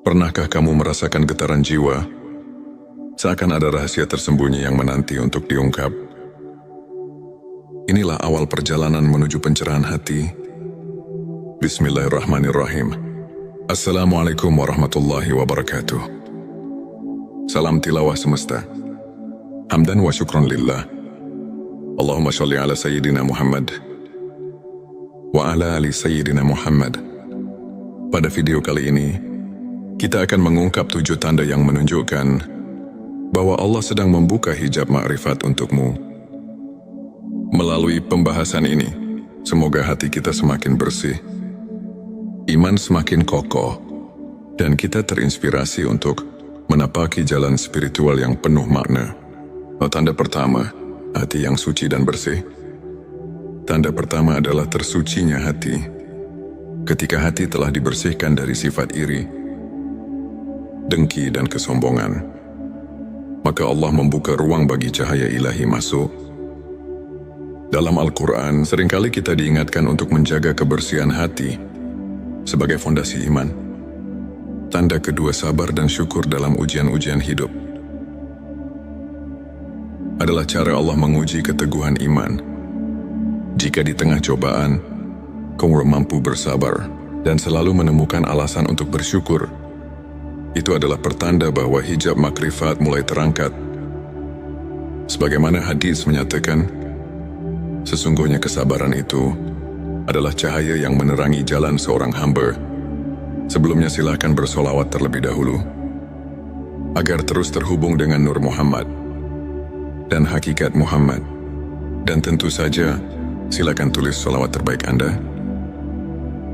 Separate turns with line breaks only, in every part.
Pernahkah kamu merasakan getaran jiwa? Seakan ada rahasia tersembunyi yang menanti untuk diungkap. Inilah awal perjalanan menuju pencerahan hati. Bismillahirrahmanirrahim. Assalamualaikum warahmatullahi wabarakatuh. Salam tilawah semesta. Hamdan wa syukron lillah. Allahumma sholli ala Sayyidina Muhammad wa ala ali Sayyidina Muhammad. Pada video kali ini, kita akan mengungkap 7 tanda yang menunjukkan bahwa Allah sedang membuka hijab ma'rifat untukmu. Melalui pembahasan ini, semoga hati kita semakin bersih, iman semakin kokoh, dan kita terinspirasi untuk menapaki jalan spiritual yang penuh makna. Tanda pertama, hati yang suci dan bersih. Tanda pertama adalah tersucinya hati. Ketika hati telah dibersihkan dari sifat iri, dengki dan kesombongan, maka Allah membuka ruang bagi cahaya ilahi masuk. Dalam Al-Quran, seringkali kita diingatkan untuk menjaga kebersihan hati sebagai fondasi iman. Tanda kedua, sabar dan syukur dalam ujian-ujian hidup. Adalah cara Allah menguji keteguhan iman. Jika di tengah cobaan, kamu mampu bersabar dan selalu menemukan alasan untuk bersyukur, itu adalah pertanda bahwa hijab makrifat mulai terangkat. Sebagaimana hadis menyatakan, sesungguhnya kesabaran itu adalah cahaya yang menerangi jalan seorang hamba. Sebelumnya silakan bersolawat terlebih dahulu, agar terus terhubung dengan Nur Muhammad dan hakikat Muhammad. Dan tentu saja, silakan tulis solawat terbaik Anda,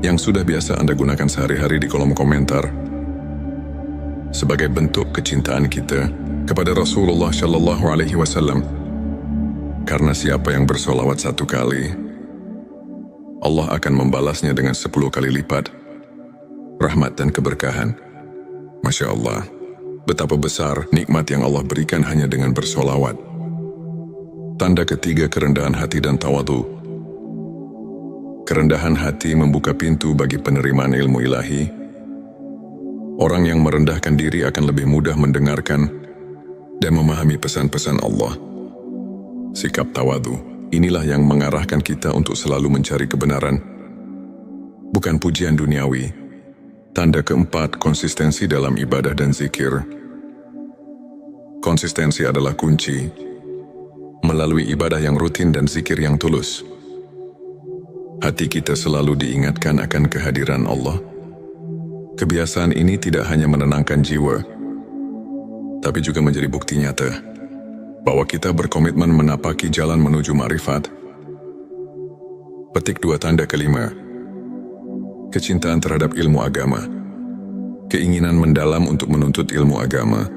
yang sudah biasa Anda gunakan sehari-hari di kolom komentar, sebagai bentuk kecintaan kita kepada Rasulullah Shallallahu Alaihi Wasallam. Karena siapa yang bersolawat 1 kali, Allah akan membalasnya dengan 10 kali lipat rahmat dan keberkahan. Masya Allah, betapa besar nikmat yang Allah berikan hanya dengan bersolawat. Tanda ketiga, kerendahan hati dan tawadu. Kerendahan hati membuka pintu bagi penerimaan ilmu ilahi. Orang yang merendahkan diri akan lebih mudah mendengarkan dan memahami pesan-pesan Allah. Sikap tawadu, inilah yang mengarahkan kita untuk selalu mencari kebenaran, bukan pujian duniawi. Tanda keempat, konsistensi dalam ibadah dan zikir. Konsistensi adalah kunci. Melalui ibadah yang rutin dan zikir yang tulus, hati kita selalu diingatkan akan kehadiran Allah. Kebiasaan ini tidak hanya menenangkan jiwa, tapi juga menjadi bukti nyata bahwa kita berkomitmen menapaki jalan menuju ma'rifat. Petik 2, tanda kelima, kecintaan terhadap ilmu agama. Keinginan mendalam untuk menuntut ilmu agama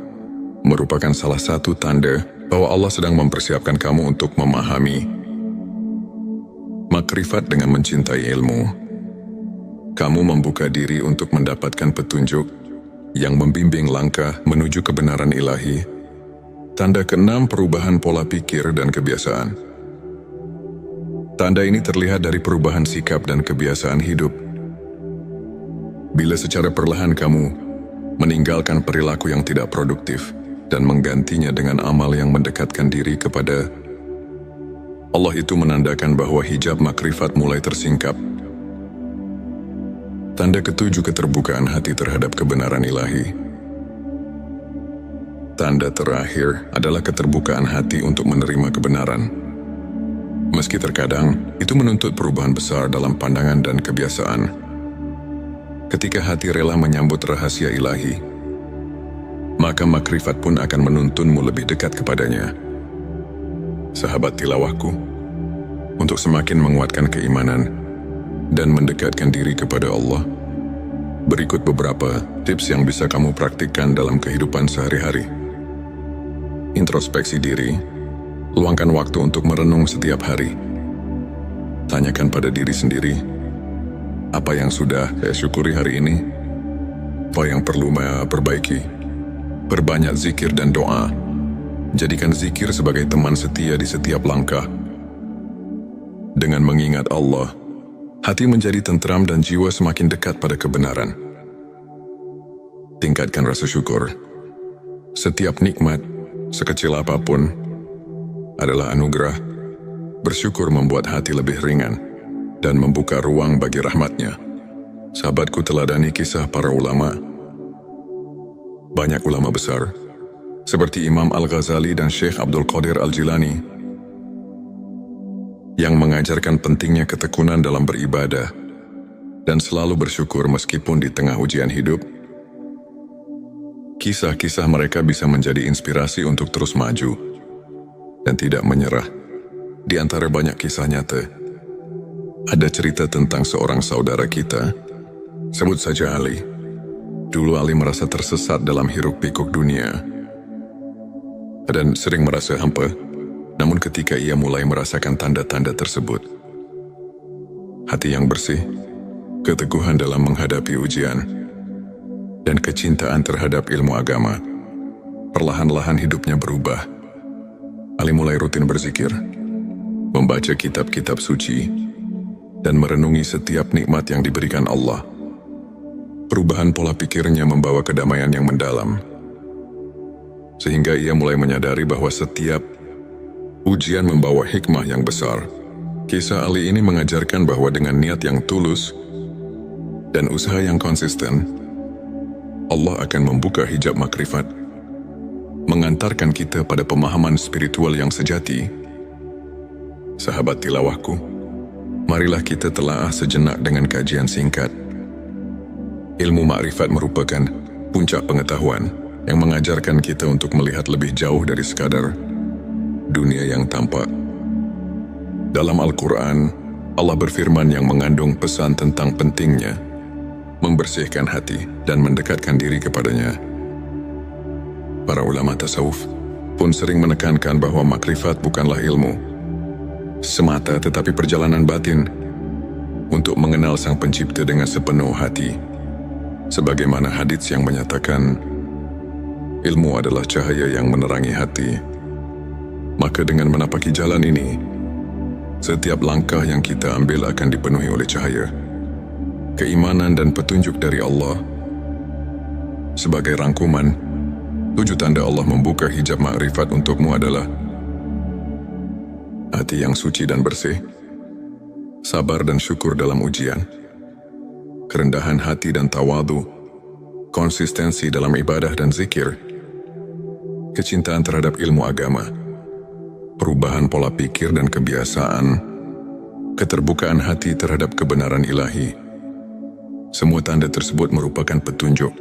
merupakan salah satu tanda bahwa Allah sedang mempersiapkan kamu untuk memahami makrifat. Dengan mencintai ilmu, kamu membuka diri untuk mendapatkan petunjuk yang membimbing langkah menuju kebenaran ilahi. Tanda keenam, perubahan pola pikir dan kebiasaan. Tanda ini terlihat dari perubahan sikap dan kebiasaan hidup. Bila secara perlahan kamu meninggalkan perilaku yang tidak produktif dan menggantinya dengan amal yang mendekatkan diri kepada Allah, itu menandakan bahwa hijab makrifat mulai tersingkap. Tanda ketujuh, keterbukaan hati terhadap kebenaran ilahi. Tanda terakhir adalah keterbukaan hati untuk menerima kebenaran. Meski terkadang itu menuntut perubahan besar dalam pandangan dan kebiasaan. Ketika hati rela menyambut rahasia ilahi, maka makrifat pun akan menuntunmu lebih dekat kepadanya. Sahabat tilawahku, untuk semakin menguatkan keimanan dan mendekatkan diri kepada Allah, berikut beberapa tips yang bisa kamu praktikkan dalam kehidupan sehari-hari. Introspeksi diri. Luangkan waktu untuk merenung setiap hari. Tanyakan pada diri sendiri, apa yang sudah saya syukuri hari ini? Apa yang perlu saya perbaiki? Perbanyak zikir dan doa. Jadikan zikir sebagai teman setia di setiap langkah. Dengan mengingat Allah, hati menjadi tentram dan jiwa semakin dekat pada kebenaran. Tingkatkan rasa syukur. Setiap nikmat, sekecil apapun, adalah anugerah. Bersyukur membuat hati lebih ringan dan membuka ruang bagi rahmatnya. Sahabatku, teladani kisah para ulama. Banyak ulama besar, seperti Imam Al-Ghazali dan Syekh Abdul Qadir Al-Jilani, yang mengajarkan pentingnya ketekunan dalam beribadah dan selalu bersyukur meskipun di tengah ujian hidup. Kisah-kisah mereka bisa menjadi inspirasi untuk terus maju dan tidak menyerah. Di antara banyak kisah nyata, ada cerita tentang seorang saudara kita, sebut saja Ali. Dulu Ali merasa tersesat dalam hiruk-pikuk dunia dan sering merasa hampa. Namun ketika ia mulai merasakan tanda-tanda tersebut, hati yang bersih, keteguhan dalam menghadapi ujian, dan kecintaan terhadap ilmu agama, perlahan-lahan hidupnya berubah. Ali mulai rutin berzikir, membaca kitab-kitab suci, dan merenungi setiap nikmat yang diberikan Allah. Perubahan pola pikirnya membawa kedamaian yang mendalam, sehingga ia mulai menyadari bahwa setiap ujian membawa hikmah yang besar. Kisah Ali ini mengajarkan bahwa dengan niat yang tulus dan usaha yang konsisten, Allah akan membuka hijab makrifat, mengantarkan kita pada pemahaman spiritual yang sejati. Sahabat tilawahku, marilah kita telaah sejenak dengan kajian singkat. Ilmu makrifat merupakan puncak pengetahuan yang mengajarkan kita untuk melihat lebih jauh dari sekadar dunia yang tampak. Dalam Al-Quran, Allah berfirman yang mengandung pesan tentang pentingnya membersihkan hati dan mendekatkan diri kepadanya. Para ulama tasawuf pun sering menekankan bahwa makrifat bukanlah ilmu semata, tetapi perjalanan batin untuk mengenal Sang Pencipta dengan sepenuh hati. Sebagaimana hadits yang menyatakan, ilmu adalah cahaya yang menerangi hati. Maka dengan menapaki jalan ini, setiap langkah yang kita ambil akan dipenuhi oleh cahaya, keimanan dan petunjuk dari Allah. Sebagai rangkuman, 7 tanda Allah membuka hijab makrifat untukmu adalah hati yang suci dan bersih, sabar dan syukur dalam ujian, kerendahan hati dan tawadu, konsistensi dalam ibadah dan zikir, kecintaan terhadap ilmu agama, perubahan pola pikir dan kebiasaan, keterbukaan hati terhadap kebenaran ilahi. Semua tanda tersebut merupakan petunjuk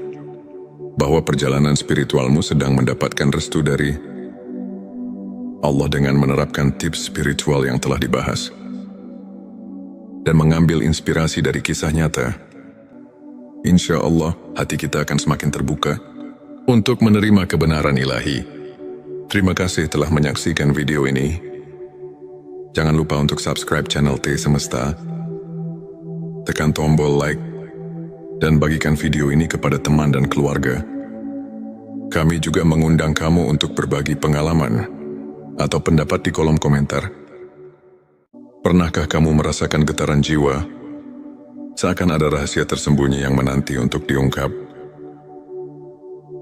bahwa perjalanan spiritualmu sedang mendapatkan restu dari Allah dengan menerapkan tips spiritual yang telah dibahas dan mengambil inspirasi dari kisah nyata. Insya Allah, hati kita akan semakin terbuka untuk menerima kebenaran ilahi. Terima kasih telah menyaksikan video ini. Jangan lupa untuk subscribe channel T Semesta, tekan tombol like, dan bagikan video ini kepada teman dan keluarga. Kami juga mengundang kamu untuk berbagi pengalaman atau pendapat di kolom komentar. Pernahkah kamu merasakan getaran jiwa, seakan ada rahasia tersembunyi yang menanti untuk diungkap?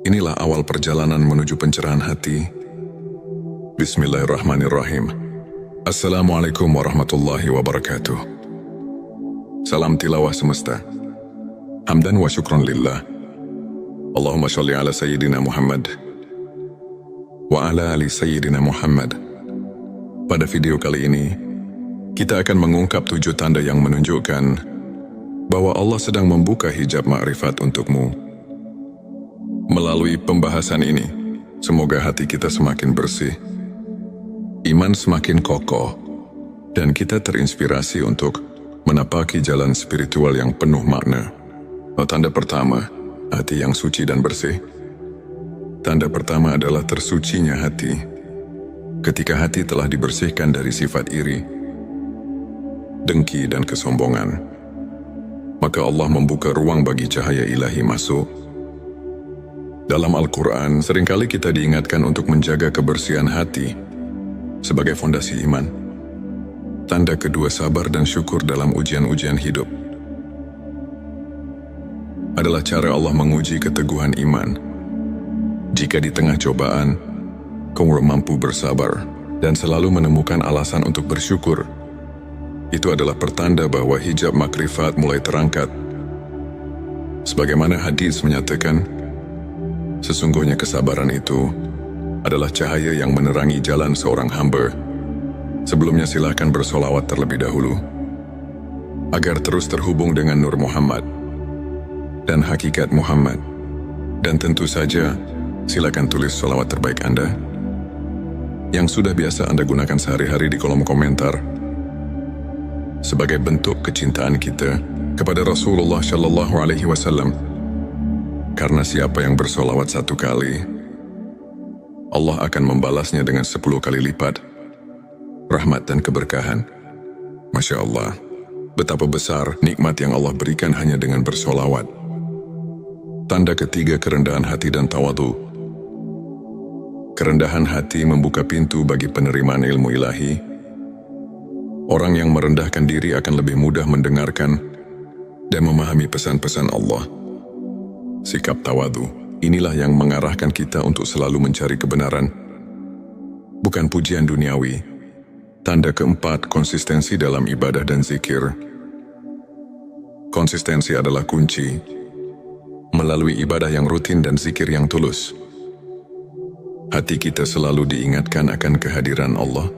Inilah awal perjalanan menuju pencerahan hati. Bismillahirrahmanirrahim. Assalamualaikum warahmatullahi wabarakatuh. Salam tilawah semesta. Hamdan wa syukron lillah. Allahumma sholli ala Sayyidina Muhammad wa ala ali Sayyidina Muhammad. Pada video kali ini, kita akan mengungkap 7 tanda yang menunjukkan bahwa Allah sedang membuka hijab makrifat untukmu. Melalui pembahasan ini, semoga hati kita semakin bersih, iman semakin kokoh, dan kita terinspirasi untuk menapaki jalan spiritual yang penuh makna. Tanda pertama, hati yang suci dan bersih. Tanda pertama adalah tersucinya hati. Ketika hati telah dibersihkan dari sifat iri, dengki dan kesombongan, maka Allah membuka ruang bagi cahaya ilahi masuk. Dalam Al-Quran, seringkali kita diingatkan untuk menjaga kebersihan hati sebagai fondasi iman. Tanda kedua, sabar dan syukur dalam ujian-ujian hidup. adalah cara Allah menguji keteguhan iman. Jika di tengah cobaan, kamu mampu bersabar dan selalu menemukan alasan untuk bersyukur, itu adalah pertanda bahwa hijab makrifat mulai terangkat. Sebagaimana hadis menyatakan, sesungguhnya kesabaran itu adalah cahaya yang menerangi jalan seorang hamba. Sebelumnya silakan bersolawat terlebih dahulu, agar terus terhubung dengan Nur Muhammad dan hakikat Muhammad. Dan tentu saja, silakan tulis solawat terbaik Anda, yang sudah biasa Anda gunakan sehari-hari di kolom komentar, sebagai bentuk kecintaan kita kepada Rasulullah Shallallahu Alaihi Wasallam. Karena siapa yang bersolawat 1 kali, Allah akan membalasnya dengan 10 kali lipat rahmat dan keberkahan. Masya Allah, betapa besar nikmat yang Allah berikan hanya dengan bersolawat. Tanda ketiga, kerendahan hati dan tawadu. Kerendahan hati membuka pintu bagi penerimaan ilmu ilahi. Orang yang merendahkan diri akan lebih mudah mendengarkan dan memahami pesan-pesan Allah. Sikap tawadu, inilah yang mengarahkan kita untuk selalu mencari kebenaran, bukan pujian duniawi. Tanda keempat, konsistensi dalam ibadah dan zikir. Konsistensi adalah kunci. Melalui ibadah yang rutin dan zikir yang tulus, hati kita selalu diingatkan akan kehadiran Allah.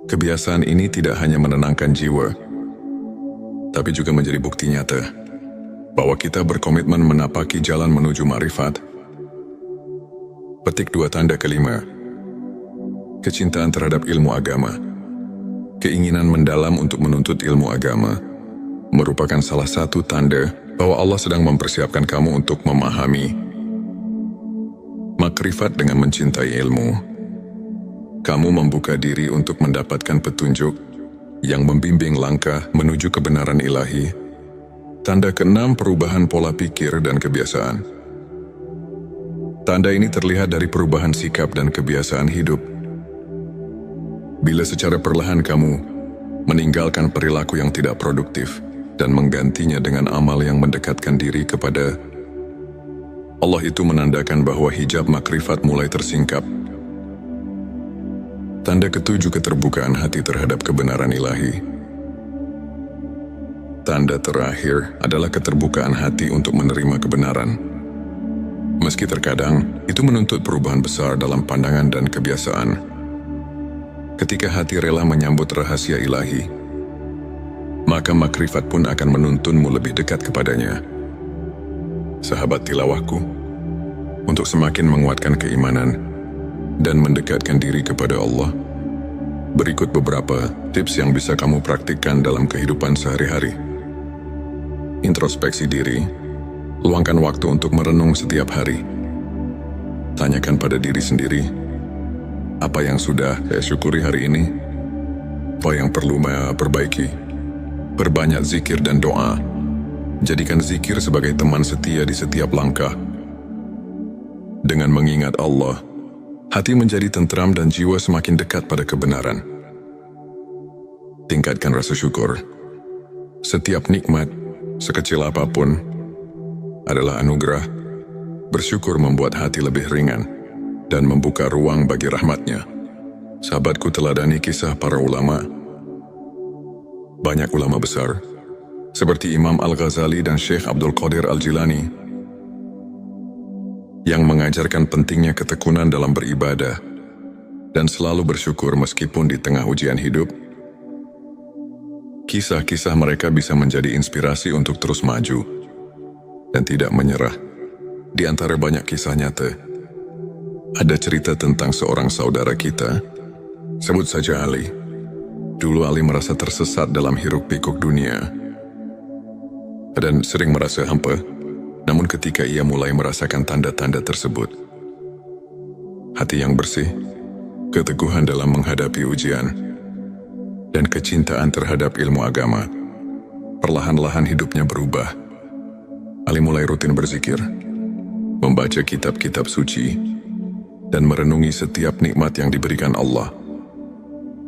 Kebiasaan ini tidak hanya menenangkan jiwa, tapi juga menjadi bukti nyata bahwa kita berkomitmen menapaki jalan menuju ma'rifat. Petik 2, tanda kelima, kecintaan terhadap ilmu agama. Keinginan mendalam untuk menuntut ilmu agama merupakan salah satu tanda bahwa Allah sedang mempersiapkan kamu untuk memahami makrifat. Dengan mencintai ilmu, kamu membuka diri untuk mendapatkan petunjuk yang membimbing langkah menuju kebenaran ilahi. Tanda keenam, perubahan pola pikir dan kebiasaan. Tanda ini terlihat dari perubahan sikap dan kebiasaan hidup. Bila secara perlahan kamu meninggalkan perilaku yang tidak produktif dan menggantinya dengan amal yang mendekatkan diri kepada Allah, itu menandakan bahwa hijab makrifat mulai tersingkap. Tanda ketujuh, keterbukaan hati terhadap kebenaran ilahi. Tanda terakhir adalah keterbukaan hati untuk menerima kebenaran. Meski terkadang itu menuntut perubahan besar dalam pandangan dan kebiasaan. Ketika hati rela menyambut rahasia ilahi, maka makrifat pun akan menuntunmu lebih dekat kepadanya. Sahabat tilawahku, untuk semakin menguatkan keimanan dan mendekatkan diri kepada Allah, berikut beberapa tips yang bisa kamu praktikkan dalam kehidupan sehari-hari. Introspeksi diri. Luangkan waktu untuk merenung setiap hari. Tanyakan pada diri sendiri, apa yang sudah saya syukuri hari ini? Apa yang perlu saya perbaiki? Perbanyak zikir dan doa. Jadikan zikir sebagai teman setia di setiap langkah. Dengan mengingat Allah, hati menjadi tentram dan jiwa semakin dekat pada kebenaran. Tingkatkan rasa syukur. Setiap nikmat, sekecil apapun, adalah anugerah. Bersyukur membuat hati lebih ringan dan membuka ruang bagi rahmatnya. Sahabatku, teladani kisah para ulama. Banyak ulama besar, seperti Imam Al-Ghazali dan Syekh Abdul Qadir Al-Jilani, yang mengajarkan pentingnya ketekunan dalam beribadah dan selalu bersyukur meskipun di tengah ujian hidup. Kisah-kisah mereka bisa menjadi inspirasi untuk terus maju dan tidak menyerah. Di antara banyak kisah nyata, ada cerita tentang seorang saudara kita, sebut saja Ali. Dulu Ali merasa tersesat dalam hiruk-pikuk dunia dan sering merasa hampa. Namun ketika ia mulai merasakan tanda-tanda tersebut, hati yang bersih, keteguhan dalam menghadapi ujian, dan kecintaan terhadap ilmu agama, perlahan-lahan hidupnya berubah. Ali mulai rutin berzikir, membaca kitab-kitab suci, dan merenungi setiap nikmat yang diberikan Allah.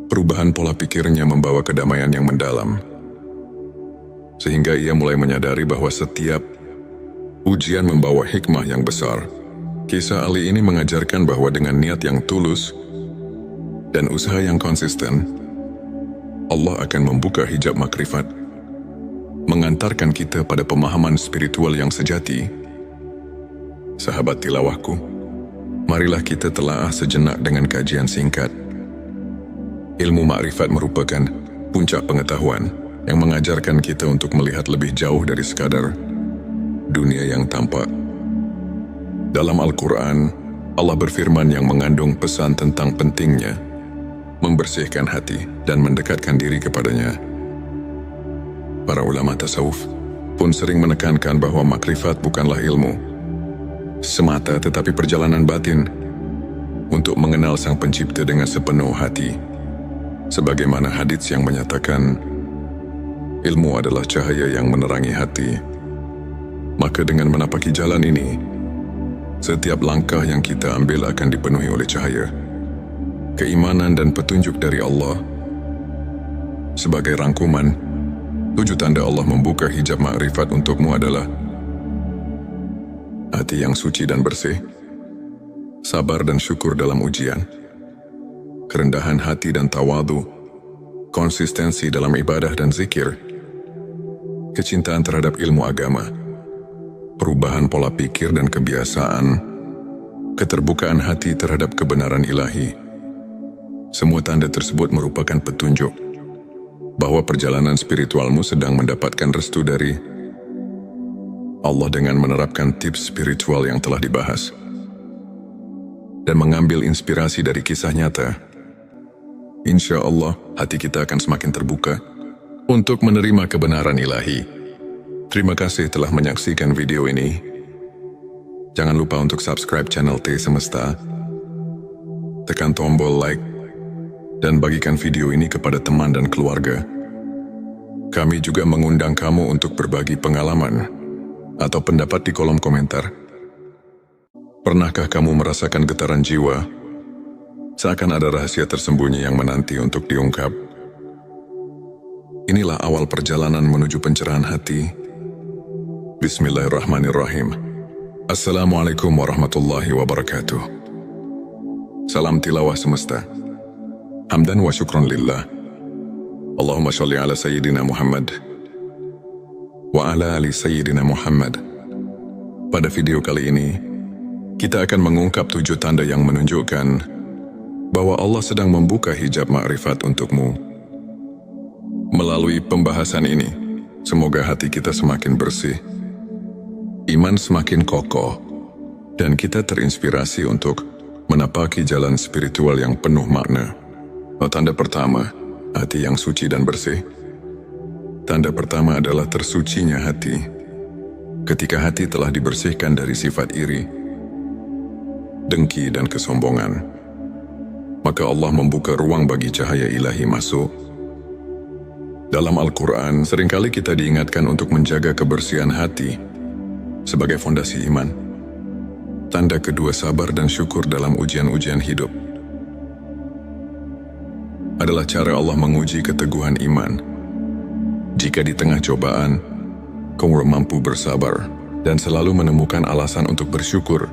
Perubahan pola pikirnya membawa kedamaian yang mendalam, sehingga ia mulai menyadari bahwa setiap Ujian membawa hikmah yang besar. Kisah Ali ini mengajarkan bahwa dengan niat yang tulus dan usaha yang konsisten, Allah akan membuka hijab makrifat, mengantarkan kita pada pemahaman spiritual yang sejati. Sahabat tilawahku, marilah kita telaah sejenak dengan kajian singkat. Ilmu makrifat merupakan puncak pengetahuan yang mengajarkan kita untuk melihat lebih jauh dari sekadar dunia yang tampak. Dalam Al-Quran, Allah berfirman yang mengandung pesan tentang pentingnya membersihkan hati dan mendekatkan diri kepadanya. Para ulama tasawuf pun sering menekankan bahwa makrifat bukanlah ilmu semata, tetapi perjalanan batin untuk mengenal Sang Pencipta dengan sepenuh hati. Sebagaimana hadits yang menyatakan, ilmu adalah cahaya yang menerangi hati. Maka dengan menapaki jalan ini, setiap langkah yang kita ambil akan dipenuhi oleh cahaya, keimanan dan petunjuk dari Allah. Sebagai rangkuman, 7 tanda Allah membuka hijab makrifat untukmu adalah hati yang suci dan bersih, sabar dan syukur dalam ujian, kerendahan hati dan tawadu, konsistensi dalam ibadah dan zikir, kecintaan terhadap ilmu agama, perubahan pola pikir dan kebiasaan, keterbukaan hati terhadap kebenaran ilahi. Semua tanda tersebut merupakan petunjuk bahwa perjalanan spiritualmu sedang mendapatkan restu dari Allah dengan menerapkan tips spiritual yang telah dibahas dan mengambil inspirasi dari kisah nyata. Insya Allah, hati kita akan semakin terbuka untuk menerima kebenaran ilahi. Terima kasih telah menyaksikan video ini. Jangan lupa untuk subscribe channel T Semesta, tekan tombol like, dan bagikan video ini kepada teman dan keluarga. Kami juga mengundang kamu untuk berbagi pengalaman atau pendapat di kolom komentar. Pernahkah kamu merasakan getaran jiwa, seakan ada rahasia tersembunyi yang menanti untuk diungkap? Inilah awal perjalanan menuju pencerahan hati. Bismillahirrahmanirrahim. Assalamualaikum warahmatullahi wabarakatuh. Salam tilawah semesta. Hamdan wa syukron lillah. Allahumma sholli ala Sayyidina Muhammad wa ala ali Sayyidina Muhammad. Pada video kali ini, kita akan mengungkap 7 tanda yang menunjukkan bahwa Allah sedang membuka hijab makrifat untukmu. Melalui pembahasan ini, semoga hati kita semakin bersih, iman semakin kokoh, dan kita terinspirasi untuk menapaki jalan spiritual yang penuh makna. Tanda pertama, hati yang suci dan bersih. Tanda pertama adalah tersucinya hati. Ketika hati telah dibersihkan dari sifat iri, dengki dan kesombongan, maka Allah membuka ruang bagi cahaya ilahi masuk. Dalam Al-Quran, seringkali kita diingatkan untuk menjaga kebersihan hati sebagai fondasi iman. Tanda kedua, sabar dan syukur dalam ujian-ujian hidup. Adalah cara Allah menguji keteguhan iman. Jika di tengah cobaan, kamu mampu bersabar dan selalu menemukan alasan untuk bersyukur,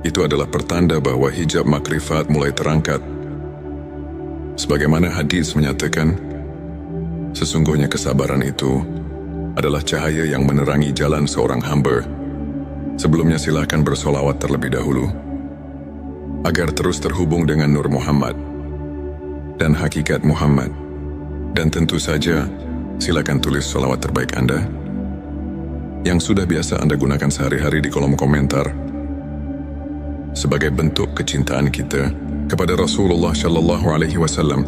itu adalah pertanda bahwa hijab makrifat mulai terangkat. Sebagaimana hadis menyatakan, sesungguhnya kesabaran itu adalah cahaya yang menerangi jalan seorang hamba. Sebelumnya silakan bersolawat terlebih dahulu, agar terus terhubung dengan Nur Muhammad dan hakikat Muhammad. Dan tentu saja, silakan tulis solawat terbaik Anda yang sudah biasa Anda gunakan sehari-hari di kolom komentar, sebagai bentuk kecintaan kita kepada Rasulullah Shallallahu Alaihi Wasallam.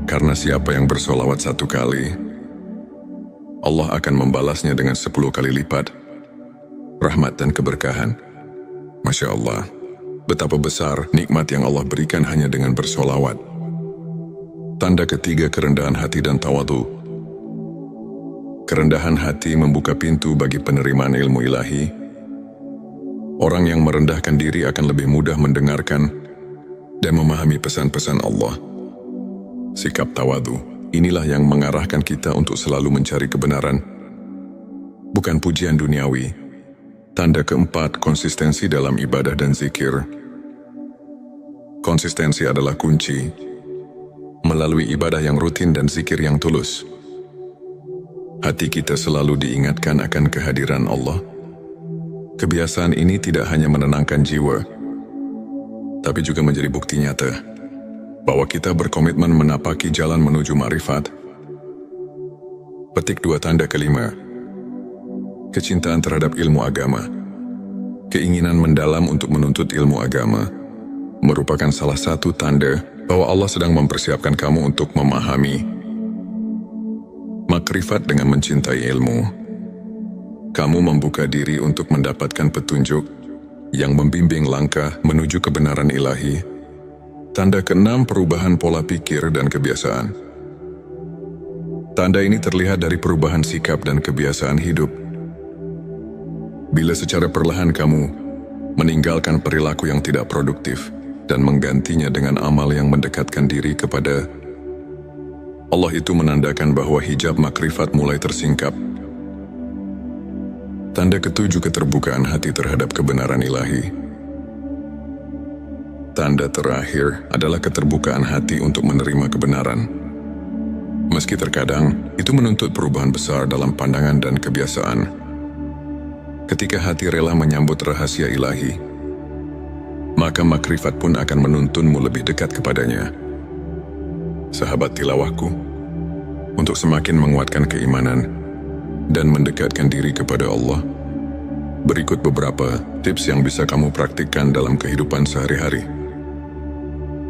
Karena siapa yang bersolawat 1 kali, Allah akan membalasnya dengan 10 kali lipat rahmat dan keberkahan. Masya Allah, betapa besar nikmat yang Allah berikan hanya dengan bersolawat. Tanda ketiga, kerendahan hati dan tawadu. Kerendahan hati membuka pintu bagi penerimaan ilmu ilahi. Orang yang merendahkan diri akan lebih mudah mendengarkan dan memahami pesan-pesan Allah. Sikap tawadu, inilah yang mengarahkan kita untuk selalu mencari kebenaran, bukan pujian duniawi, Tanda keempat, konsistensi dalam ibadah dan zikir. Konsistensi adalah kunci. Melalui ibadah yang rutin dan zikir yang tulus, hati kita selalu diingatkan akan kehadiran Allah. Kebiasaan ini tidak hanya menenangkan jiwa, tapi juga menjadi bukti nyata bahwa kita berkomitmen menapaki jalan menuju ma'rifat. Petik 2 tanda kelima. Kecintaan terhadap ilmu agama. Keinginan mendalam untuk menuntut ilmu agama merupakan salah satu tanda bahwa Allah sedang mempersiapkan kamu untuk memahami makrifat. Dengan mencintai ilmu, kamu membuka diri untuk mendapatkan petunjuk yang membimbing langkah menuju kebenaran ilahi. Tanda keenam, perubahan pola pikir dan kebiasaan. Tanda ini terlihat dari perubahan sikap dan kebiasaan hidup. Bila secara perlahan kamu meninggalkan perilaku yang tidak produktif dan menggantinya dengan amal yang mendekatkan diri kepada Allah, itu menandakan bahwa hijab makrifat mulai tersingkap. Tanda ketujuh, keterbukaan hati terhadap kebenaran ilahi. Tanda terakhir adalah keterbukaan hati untuk menerima kebenaran. Meski terkadang itu menuntut perubahan besar dalam pandangan dan kebiasaan. Ketika hati rela menyambut rahasia ilahi, maka makrifat pun akan menuntunmu lebih dekat kepadanya. Sahabat tilawahku, untuk semakin menguatkan keimanan dan mendekatkan diri kepada Allah, berikut beberapa tips yang bisa kamu praktikkan dalam kehidupan sehari-hari.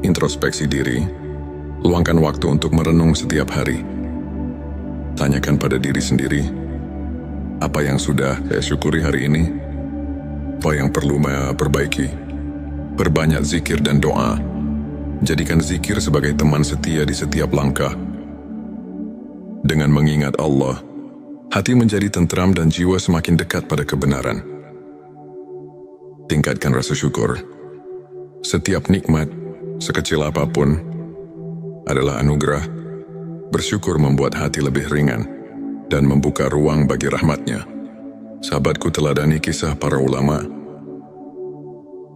Introspeksi diri. Luangkan waktu untuk merenung setiap hari. Tanyakan pada diri sendiri, apa yang sudah saya syukuri hari ini? Apa yang perlu saya perbaiki? Perbanyak zikir dan doa. Jadikan zikir sebagai teman setia di setiap langkah. Dengan mengingat Allah, hati menjadi tentram dan jiwa semakin dekat pada kebenaran. Tingkatkan rasa syukur. Setiap nikmat, sekecil apapun, adalah anugerah. Bersyukur membuat hati lebih ringan dan membuka ruang bagi rahmatnya. Sahabatku, teladani kisah para ulama.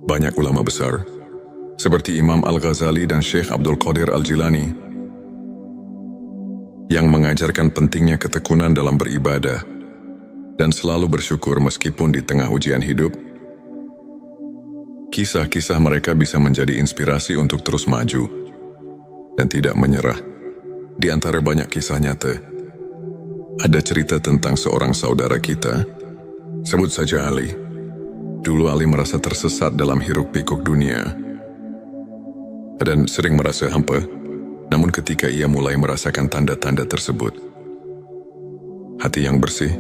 Banyak ulama besar, seperti Imam Al-Ghazali dan Syekh Abdul Qadir Al-Jilani, yang mengajarkan pentingnya ketekunan dalam beribadah dan selalu bersyukur meskipun di tengah ujian hidup. Kisah-kisah mereka bisa menjadi inspirasi untuk terus maju dan tidak menyerah. Di antara banyak kisah nyata, ada cerita tentang seorang saudara kita, sebut saja Ali. Dulu Ali merasa tersesat dalam hiruk-pikuk dunia dan sering merasa hampa. Namun ketika ia mulai merasakan tanda-tanda tersebut, hati yang bersih,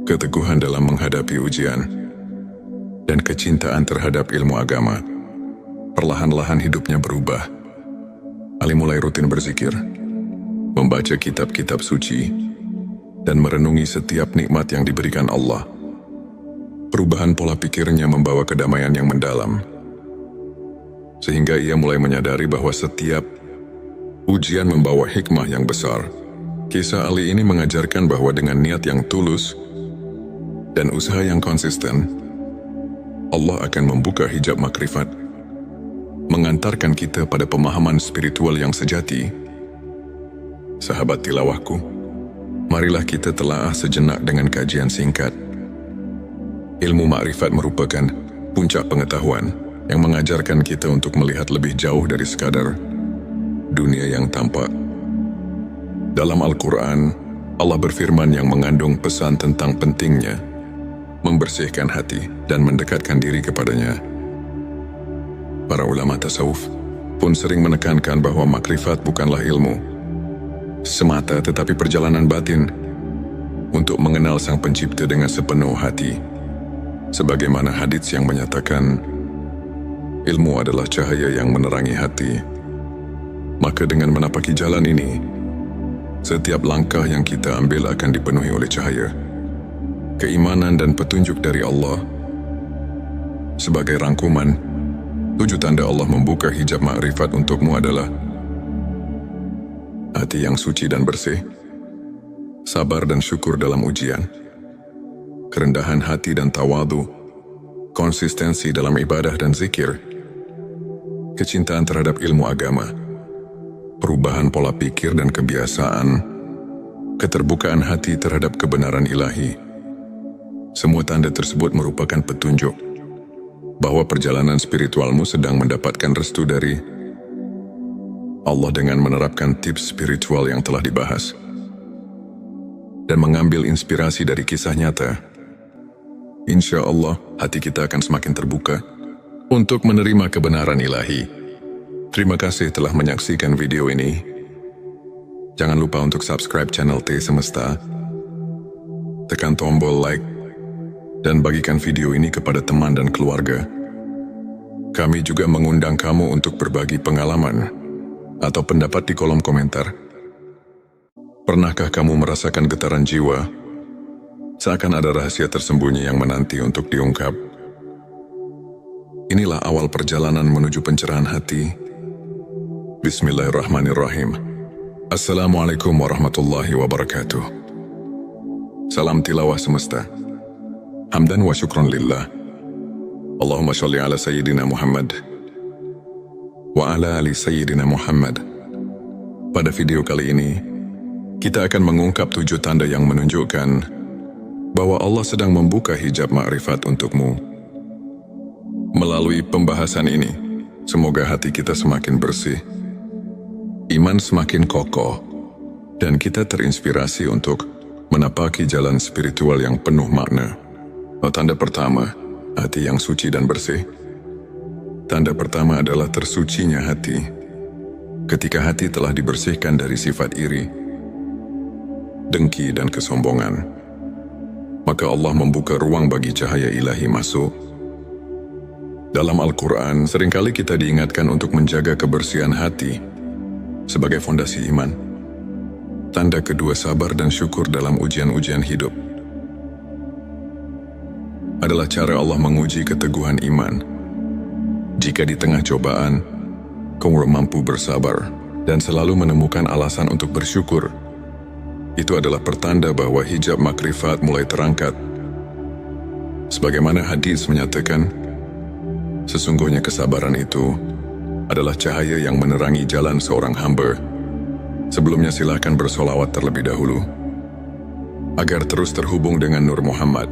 keteguhan dalam menghadapi ujian, dan kecintaan terhadap ilmu agama, perlahan-lahan hidupnya berubah. Ali mulai rutin berzikir, membaca kitab-kitab suci, dan merenungi setiap nikmat yang diberikan Allah. Perubahan pola pikirnya membawa kedamaian yang mendalam, sehingga ia mulai menyadari bahwa setiap ujian membawa hikmah yang besar. Kisah Ali ini mengajarkan bahwa dengan niat yang tulus dan usaha yang konsisten, Allah akan membuka hijab makrifat, mengantarkan kita pada pemahaman spiritual yang sejati. Sahabat tilawahku, marilah kita telaah sejenak dengan kajian singkat. Ilmu makrifat merupakan puncak pengetahuan yang mengajarkan kita untuk melihat lebih jauh dari sekadar dunia yang tampak. Dalam Al-Quran, Allah berfirman yang mengandung pesan tentang pentingnya membersihkan hati dan mendekatkan diri kepadanya. Para ulama tasawuf pun sering menekankan bahwa makrifat bukanlah ilmu semata, tetapi perjalanan batin untuk mengenal Sang Pencipta dengan sepenuh hati. Sebagaimana hadits yang menyatakan, ilmu adalah cahaya yang menerangi hati. Maka dengan menapaki jalan ini, setiap langkah yang kita ambil akan dipenuhi oleh cahaya, keimanan dan petunjuk dari Allah. Sebagai rangkuman, 7 tanda Allah membuka hijab makrifat untukmu adalah hati yang suci dan bersih, sabar dan syukur dalam ujian, kerendahan hati dan tawadu, konsistensi dalam ibadah dan zikir, kecintaan terhadap ilmu agama, perubahan pola pikir dan kebiasaan, keterbukaan hati terhadap kebenaran ilahi. Semua tanda tersebut merupakan petunjuk bahwa perjalanan spiritualmu sedang mendapatkan restu dari Allah dengan menerapkan tips spiritual yang telah dibahas dan mengambil inspirasi dari kisah nyata. Insya Allah, hati kita akan semakin terbuka untuk menerima kebenaran ilahi. Terima kasih telah menyaksikan video ini. Jangan lupa untuk subscribe channel T Semesta, tekan tombol like, dan bagikan video ini kepada teman dan keluarga. Kami juga mengundang kamu untuk berbagi pengalaman atau pendapat di kolom komentar. Pernahkah kamu merasakan getaran jiwa? Seakan ada rahasia tersembunyi yang menanti untuk diungkap. Inilah awal perjalanan menuju pencerahan hati. Bismillahirrahmanirrahim. Assalamualaikum warahmatullahi wabarakatuh. Salam tilawah semesta. Hamdan wa syukron lillah. Allahumma sholli ala Sayyidina Muhammad wa ala ali Sayyidina Muhammad. Pada video kali ini, kita akan mengungkap 7 tanda yang menunjukkan bahwa Allah sedang membuka hijab ma'rifat untukmu. Melalui pembahasan ini, semoga hati kita semakin bersih, iman semakin kokoh, dan kita terinspirasi untuk menapaki jalan spiritual yang penuh makna. Tanda pertama, hati yang suci dan bersih. Tanda pertama adalah tersucinya hati. Ketika hati telah dibersihkan dari sifat iri, dengki dan kesombongan, maka Allah membuka ruang bagi cahaya ilahi masuk. Dalam Al-Quran, seringkali kita diingatkan untuk menjaga kebersihan hati sebagai fondasi iman. Tanda kedua, sabar dan syukur dalam ujian-ujian hidup. Adalah cara Allah menguji keteguhan iman. Jika di tengah cobaan, kamu mampu bersabar dan selalu menemukan alasan untuk bersyukur, itu adalah pertanda bahwa hijab makrifat mulai terangkat. Sebagaimana hadis menyatakan, sesungguhnya kesabaran itu adalah cahaya yang menerangi jalan seorang hamba. Sebelumnya silakan bersolawat terlebih dahulu, agar terus terhubung dengan Nur Muhammad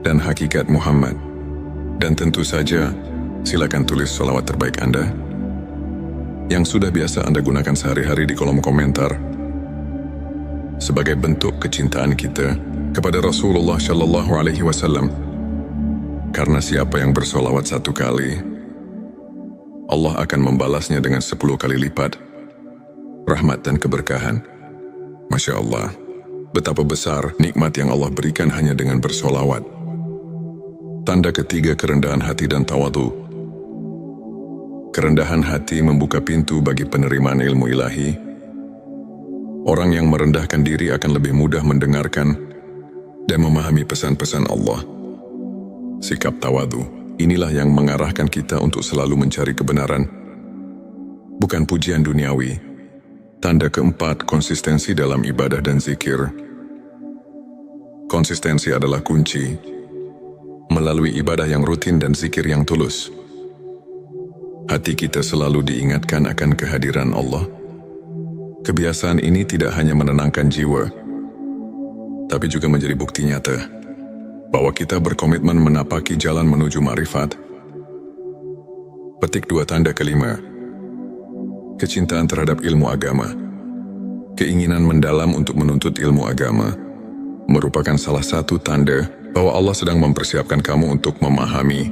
dan hakikat Muhammad. Dan tentu saja, silakan tulis solawat terbaik Anda yang sudah biasa Anda gunakan sehari-hari di kolom komentar, sebagai bentuk kecintaan kita kepada Rasulullah Shallallahu Alaihi Wasallam. Karena siapa yang bersolawat 1 kali, Allah akan membalasnya dengan 10 kali lipat rahmat dan keberkahan. Masya Allah, betapa besar nikmat yang Allah berikan hanya dengan bersolawat. Tanda ketiga, kerendahan hati dan tawadu. Kerendahan hati membuka pintu bagi penerimaan ilmu ilahi. Orang yang merendahkan diri akan lebih mudah mendengarkan dan memahami pesan-pesan Allah. Sikap tawadu, inilah yang mengarahkan kita untuk selalu mencari kebenaran, bukan pujian duniawi. Tanda keempat, konsistensi dalam ibadah dan zikir. Konsistensi adalah kunci. Melalui ibadah yang rutin dan zikir yang tulus, hati kita selalu diingatkan akan kehadiran Allah. Kebiasaan ini tidak hanya menenangkan jiwa, tapi juga menjadi bukti nyata bahwa kita berkomitmen menapaki jalan menuju ma'rifat. Petik 2, tanda kelima, kecintaan terhadap ilmu agama. Keinginan mendalam untuk menuntut ilmu agama merupakan salah satu tanda bahwa Allah sedang mempersiapkan kamu untuk memahami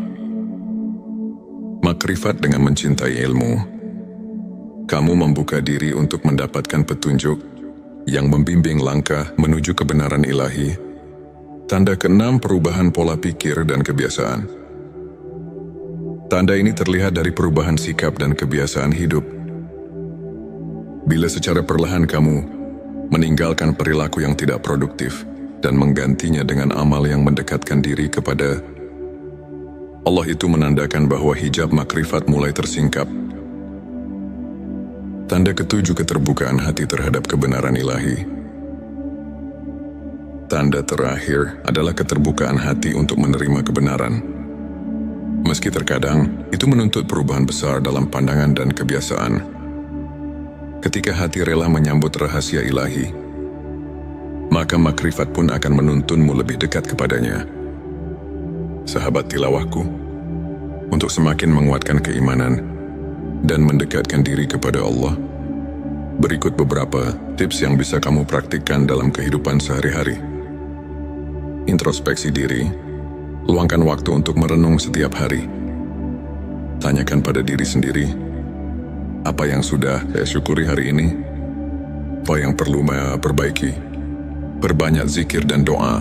makrifat. Dengan mencintai ilmu, kamu membuka diri untuk mendapatkan petunjuk yang membimbing langkah menuju kebenaran ilahi. Tanda keenam, perubahan pola pikir dan kebiasaan. Tanda ini terlihat dari perubahan sikap dan kebiasaan hidup. Bila secara perlahan kamu meninggalkan perilaku yang tidak produktif dan menggantinya dengan amal yang mendekatkan diri kepada Allah, itu menandakan bahwa hijab makrifat mulai tersingkap. Tanda ketujuh, keterbukaan hati terhadap kebenaran ilahi. Tanda terakhir adalah keterbukaan hati untuk menerima kebenaran. Meski terkadang itu menuntut perubahan besar dalam pandangan dan kebiasaan. Ketika hati rela menyambut rahasia ilahi, maka makrifat pun akan menuntunmu lebih dekat kepadanya. Sahabat tilawahku, untuk semakin menguatkan keimanan dan mendekatkan diri kepada Allah, berikut beberapa tips yang bisa kamu praktikkan dalam kehidupan sehari-hari. Introspeksi diri, luangkan waktu untuk merenung setiap hari. Tanyakan pada diri sendiri, apa yang sudah saya syukuri hari ini? Apa yang perlu saya perbaiki? Perbanyak zikir dan doa.